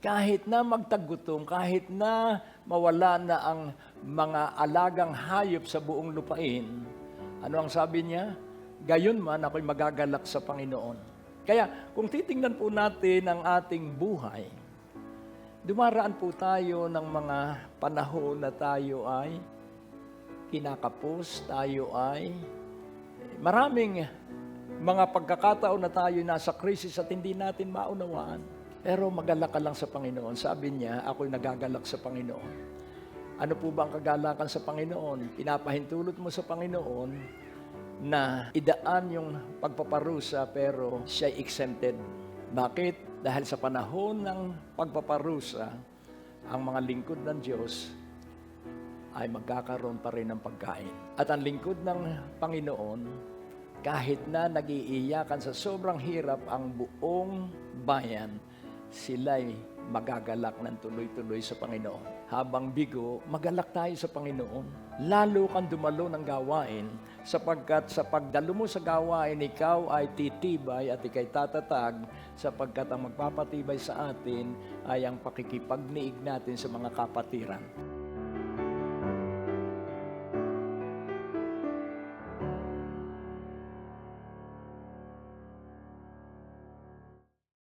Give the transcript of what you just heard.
Kahit na magtagutom, kahit na mawala na ang mga alagang hayop sa buong lupain, ano ang sabi niya? Gayon man ako'y magagalak sa Panginoon. Kaya kung titingnan po natin ang ating buhay, dumaraan po tayo ng mga panahon na tayo ay kinakapos, tayo ay maraming mga pagkakataon na tayo nasa krisis at hindi natin maunawaan. Pero magalak ka lang sa Panginoon. Sabi niya, ako'y nagagalak sa Panginoon. Ano po ba ang kagalakan sa Panginoon? Pinapahintulot mo sa Panginoon na idaan yung pagpaparusa pero siya'y exempted. Bakit? Dahil sa panahon ng pagpaparusa, ang mga lingkod ng Diyos ay magkakaroon pa rin ng pagkain. At ang lingkod ng Panginoon, kahit na nag-iiyakan sa sobrang hirap ang buong bayan, sila'y magagalak ng tuloy-tuloy sa Panginoon. Habang bigo, magalak tayo sa Panginoon. Lalo kang dumalo ng gawain, sapagkat sa pagdalo mo sa gawain, ikaw ay titibay at ikay tatatag, sapagkat ang magpapatibay sa atin ay ang pakikipagniig natin sa mga kapatiran.